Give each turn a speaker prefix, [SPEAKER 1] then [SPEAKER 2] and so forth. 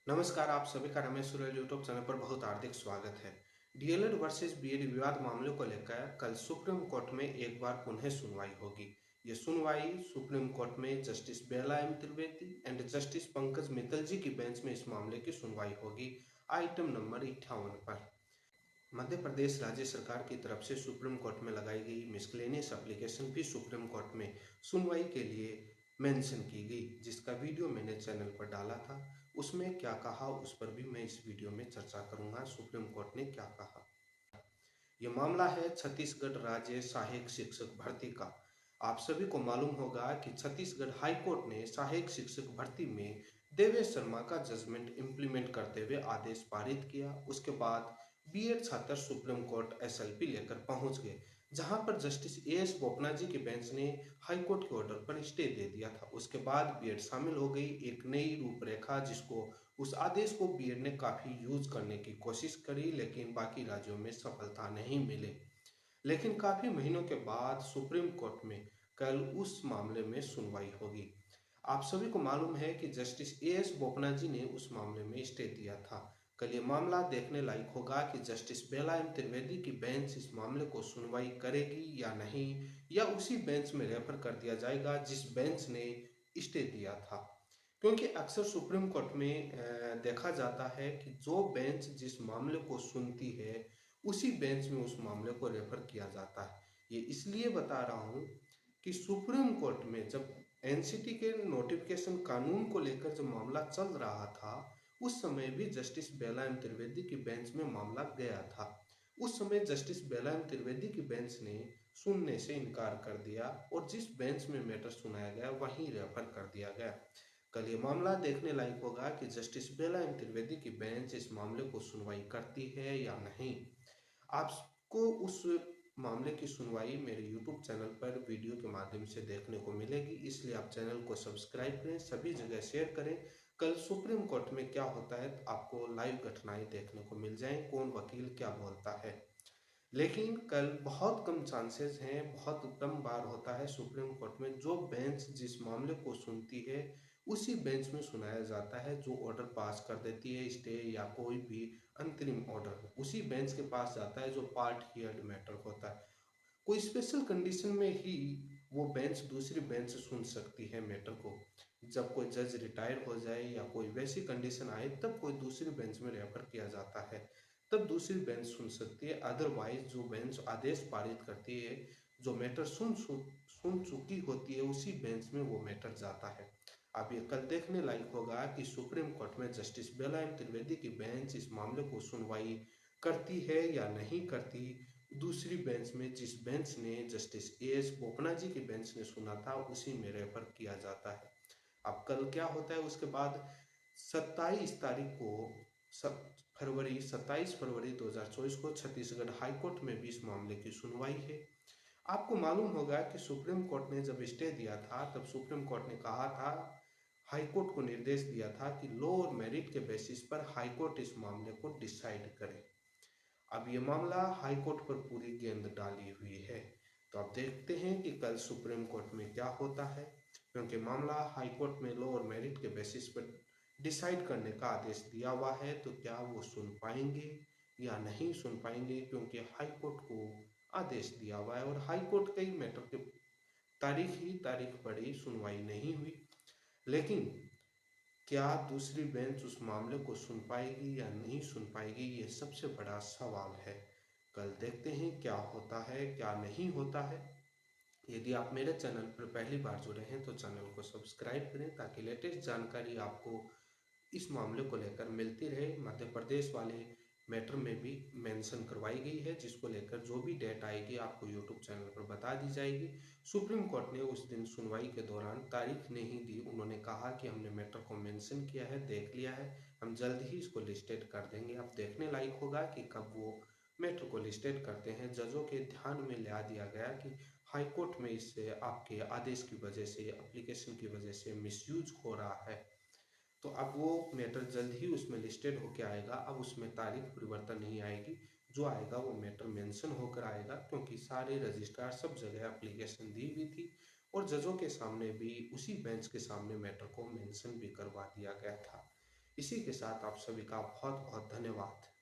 [SPEAKER 1] नमस्कार, आप सभी का रमेश सूरज यूट्यूब चैनल पर बहुत हार्दिक स्वागत है। डीएलएड वर्सेस बीएड विवाद मामले को लेकर कल सुप्रीम कोर्ट में एक बार पुनः सुनवाई होगी। ये सुनवाई सुप्रीम कोर्ट में justice Bela M Trivedi and justice Pankaj Mittal ji की बेंच में इस मामले की सुनवाई होगी। आइटम नंबर 58 पर मध्य प्रदेश राज्य सरकार की तरफ से सुप्रीम कोर्ट में लगाई गई मिसलेनियस एप्लीकेशन भी सुप्रीम कोर्ट में सुनवाई के लिए मेंशन की गई, जिसका वीडियो मैंने चैनल पर डाला था। उसमें क्या कहा उस पर भी मैं इस वीडियो में चर्चा करूंगा। सुप्रीम कोर्ट ने क्या कहा। ये मामला है छत्तीसगढ़ राज्य सहायक शिक्षक भर्ती का। आप सभी को मालूम होगा कि छत्तीसगढ़ हाई कोर्ट ने सहायक शिक्षक भर्ती में देवेश शर्मा का जजमेंट इम्प्लीमेंट करते हुए आदेश पारित किया। उसके बाद बीएड छात्र सुप्रीम कोर्ट एसएलपी लेकर पहुंच गए, जहां पर जस्टिस एएस बोपन्ना जी के बेंच ने हाईकोर्ट के ऑर्डर पर स्टे दे दिया था। उसके बाद बीएड शामिल हो गई एक नई रूपरेखा, जिसको उस आदेश को बीएड ने काफी यूज करने की कोशिश करी, लेकिन बाकी राज्यों में सफलता नहीं मिली। लेकिन काफी महीनों के बाद सुप्रीम कोर्ट में कल उस मामले में सुनवाई होगी। आप सभी को मालूम है कि जस्टिस एएस बोपन्ना जी ने उस मामले में स्टे दिया था। कल ये मामला देखने लायक होगा कि जस्टिस बेला एम त्रिवेदी की बेंच इस मामले को सुनवाई करेगी या नहीं, या उसी बेंच में रेफर कर दिया जाएगा जिस बेंच ने स्टे दिया था। क्योंकि अक्सर सुप्रीम कोर्ट में देखा जाता है कि जो बेंच जिस मामले को सुनती है उसी बेंच में उस मामले को रेफर किया जाता है। ये इसलिए बता रहा हूँ कि सुप्रीम कोर्ट में जब एनसीटी के नोटिफिकेशन कानून को लेकर जब मामला चल रहा था, उस समय भी जस्टिस बेला एम त्रिवेदी की बेंच में मामला गया था। उस समय जस्टिस बेला एम त्रिवेदी की बेंच ने सुनने से इनकार कर दिया और जिस बेंच में मैटर सुनाया गया वहीं रेफर कर दिया गया। कल ये मामला देखने लायक होगा कि जस्टिस बेला एम त्रिवेदी की बेंच इस मामले को सुनवाई करती है या नहीं। आपको उस मामले की सुनवाई मेरे YouTube चैनल पर वीडियो के माध्यम से देखने को मिलेगी, इसलिए आप चैनल को सब्सक्राइब करें, सभी जगह शेयर करें। कल सुप्रीम कोर्ट में क्या होता है आपको लाइव घटनाएं देखने को मिल जाएं, कौन वकील क्या बोलता है। लेकिन कल बहुत कम चांसेस हैं, बहुत कम बार होता है सुप्रीम कोर्ट में जो बेंच जिस मामले को सुनती है उसी बेंच में सुनाया जाता है। जो ऑर्डर पास कर देती है, स्टे या कोई भी अंतरिम ऑर्डर, उसी बेंच के पास जाता है जो पार्ट हियर्ड मैटर होता है। कोई स्पेशल कंडीशन में ही वो बेंच दूसरी बेंच सुन सकती है मैटर को। जब कोई जज रिटायर हो जाए या कोई वैसी कंडीशन आए तब कोई दूसरी बेंच में रेफर किया जाता है, तब दूसरी बेंच सुन सकती है। अदरवाइज जो बेंच आदेश पारित करती है, जो मैटर सुन चुकी होती है, उसी बेंच में वो मैटर जाता है। अब ये कल देखने लायक होगा कि सुप्रीम कोर्ट में जस्टिस बेला एम त्रिवेदी की बेंच इस मामले को सुनवाई करती है या नहीं करती। दूसरी बेंच में जिस बेंच ने जस्टिस एएस बोपन्ना जी की बेंच ने सुना था उसी में रेफर किया जाता है। अब कल क्या होता है उसके बाद 27 तारीख को 27 फरवरी 2024 को छत्तीसगढ़ हाईकोर्ट में भी इस मामले की सुनवाई है। आपको मालूम होगा कि सुप्रीम कोर्ट ने जब स्टे दिया था तब सुप्रीम कोर्ट ने कहा था, हाईकोर्ट को निर्देश दिया था कि लो और मेरिट के बेसिस पर हाईकोर्ट इस मामले को डिसाइड करे। अब ये मामला हाईकोर्ट पर पूरी गेंद डाली हुई है, तो अब देखते हैं कि कल सुप्रीम कोर्ट में क्या होता है। क्योंकि मामला हाईकोर्ट में लो और मेरिट के बेसिस पर डिसाइड करने का आदेश दिया हुआ है, तो क्या वो सुन पाएंगे या नहीं सुन पाएंगे, क्योंकि हाईकोर्ट को आदेश दिया हुआ है और हाईकोर्ट कई मैटर के तारीख पड़ी, सुनवाई नहीं हुई। लेकिन क्या दूसरी बेंच उस मामले को सुन पाएगी या नहीं सुन पाएगी, ये सबसे बड़ा सवाल है। कल देखते हैं क्या होता है क्या नहीं होता है। यदि आप मेरे चैनल पर पहली बार जुड़े हैं तो चैनल को सब्सक्राइब करें ताकि लेटेस्ट जानकारी आपको इस मामले को लेकर मिलती रहे। मध्य प्रदेश वाले मैटर में भी मेंशन करवाई गई है, जिसको लेकर जो भी डेट आएगी आपको यूट्यूब चैनल पर बता दी जाएगी। सुप्रीम कोर्ट ने उस दिन सुनवाई के दौरान तारीख नहीं दी, उन्होंने कहा कि हमने मैटर को मेंशन किया है, देख लिया है, हम जल्द ही इसको लिस्टेड कर देंगे। अब देखने लायक होगा कि कब वो मैटर को लिस्टेड करते हैं। जजों के ध्यान में ला दिया गया कि हाईकोर्ट में इससे आपके आदेश की वजह से, एप्लीकेशन की वजह से मिसयूज हो रहा है, तो अब वो मैटर जल्द ही उसमें लिस्टेड होकर आएगा। अब उसमें तारीख परिवर्तन नहीं आएगी, जो आएगा वो मैटर मेंशन होकर आएगा, क्योंकि सारे रजिस्ट्रार सब जगह एप्लीकेशन दी हुई थी और जजों के सामने भी, उसी बेंच के सामने मैटर को मेंशन भी करवा दिया गया था। इसी के साथ आप सभी का बहुत बहुत धन्यवाद।